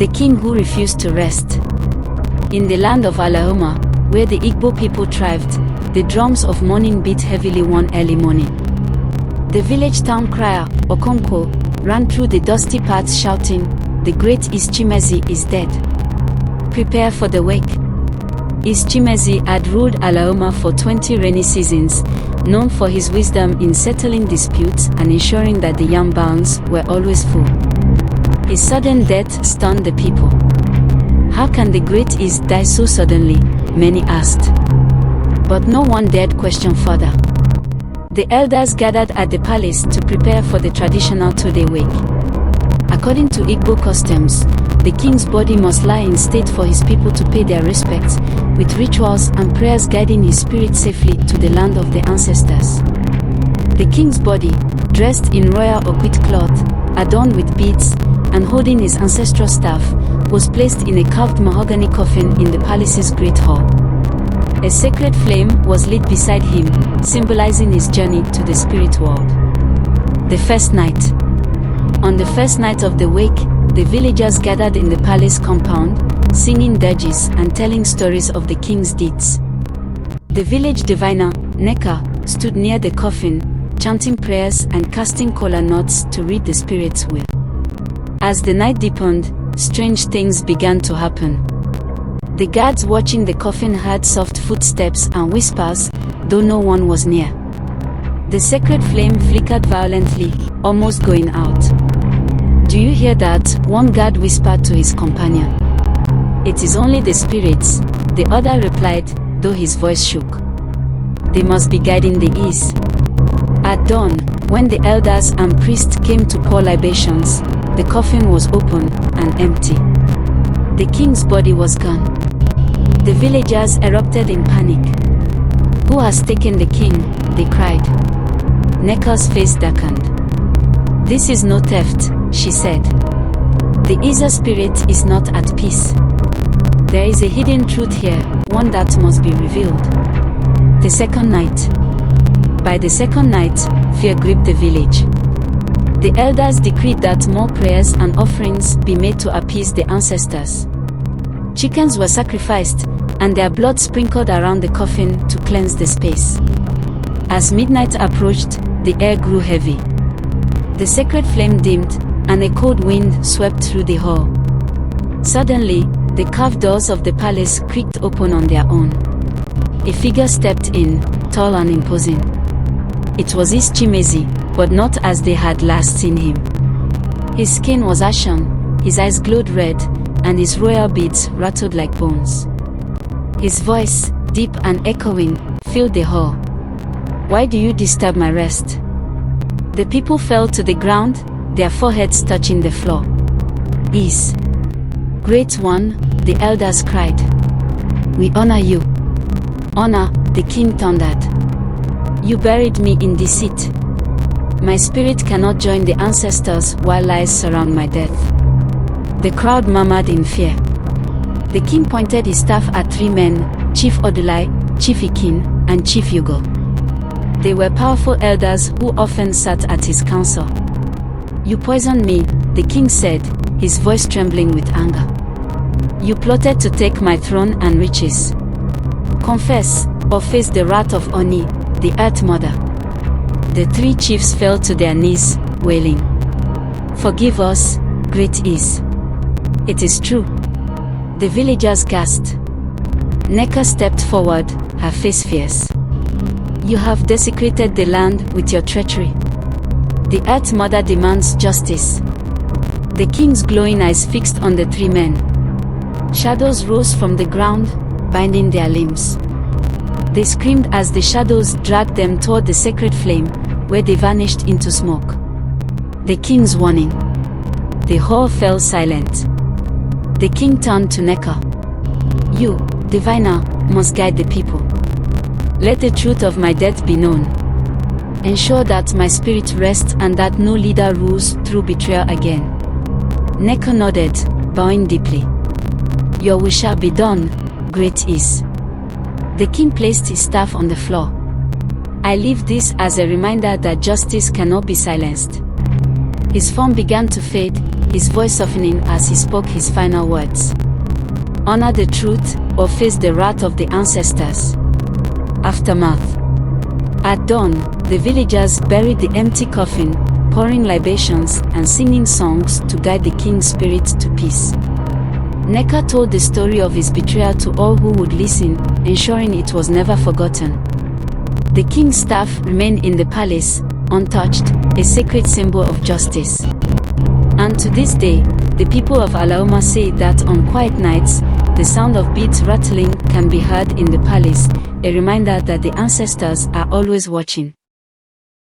the king who refused to rest. In the land of Alaoma, where the Igbo people thrived, the drums of mourning beat heavily one early morning. The village town crier, Okonko, ran through the dusty paths shouting, "The great Ischimezi is dead. Prepare for the wake." Ischimezi had ruled Alaoma for 20 rainy seasons, known for his wisdom in settling disputes and ensuring that the yam barns were always full. His sudden death stunned the people. How can the great Is die so suddenly? Many asked. But no one dared question further. The elders gathered at the palace to prepare for the traditional two-day wake. According to Igbo customs, the king's body must lie in state for his people to pay their respects, with rituals and prayers guiding his spirit safely to the land of the ancestors. The king's body, dressed in royal oquit cloth, adorned with beads, and holding his ancestral staff, was placed in a carved mahogany coffin in the palace's great hall. A sacred flame was lit beside him, symbolizing his journey to the spirit world. The first night. On the first night of the wake, the villagers gathered in the palace compound, singing dirges and telling stories of the king's deeds. The village diviner, Neka, stood near the coffin, chanting prayers and casting kola nuts to read the spirit's will. As the night deepened, strange things began to happen. The guards watching the coffin heard soft footsteps and whispers, though no one was near. The sacred flame flickered violently, almost going out. "Do you hear that?" one guard whispered to his companion. "It is only the spirits," the other replied, though his voice shook. "They must be guiding the Is." At dawn, when the elders and priests came to pour libations, the coffin was open and empty. The king's body was gone. The villagers erupted in panic. "Who has taken the king?" they cried. Neka's face darkened. "This is no theft," she said. "The Isa spirit is not at peace. There is a hidden truth here, one that must be revealed." The second night. By the second night, fear gripped the village. The elders decreed that more prayers and offerings be made to appease the ancestors. Chickens were sacrificed, and their blood sprinkled around the coffin to cleanse the space. As midnight approached, the air grew heavy. The sacred flame dimmed, and a cold wind swept through the hall. Suddenly, the carved doors of the palace creaked open on their own. A figure stepped in, tall and imposing. It was Ischimezi, but not as they had last seen him. His skin was ashen, his eyes glowed red, and his royal beads rattled like bones. His voice, deep and echoing, filled the hall. "Why do you disturb my rest?" The people fell to the ground, their foreheads touching the floor. "Is Great One," the elders cried. "We honor you." "Honor," the king thundered. "You buried me in deceit. My spirit cannot join the ancestors while lies surround my death." The crowd murmured in fear. The king pointed his staff at three men, Chief Odulai, Chief Ikin, and Chief Yugo. They were powerful elders who often sat at his council. "You poisoned me," the king said, his voice trembling with anger. "You plotted to take my throne and riches. Confess, or face the wrath of Oni, the Earth Mother." The three chiefs fell to their knees, wailing. "Forgive us, great Is." "It is true." The villagers gasped. Neka stepped forward, her face fierce. "You have desecrated the land with your treachery. The Earth Mother demands justice." The king's glowing eyes fixed on the three men. Shadows rose from the ground, binding their limbs. They screamed as the shadows dragged them toward the sacred flame, where they vanished into smoke. The king's warning. The hall fell silent. The king turned to Neka. "You, diviner, must guide the people. Let the truth of my death be known. Ensure that my spirit rests and that no leader rules through betrayal again." Neka nodded, bowing deeply. "Your wish shall be done, great Is." The king placed his staff on the floor. "I leave this as a reminder that justice cannot be silenced." His form began to fade, his voice softening as he spoke his final words. Honor the truth, or face the wrath of the ancestors. Aftermath. At dawn, the villagers buried the empty coffin, pouring libations and singing songs to guide the king's spirit to peace. Neka told the story of his betrayal to all who would listen, ensuring it was never forgotten. The king's staff remained in the palace, untouched, a sacred symbol of justice. And to this day, the people of Alaoma say that on quiet nights, the sound of beads rattling can be heard in the palace, a reminder that the ancestors are always watching.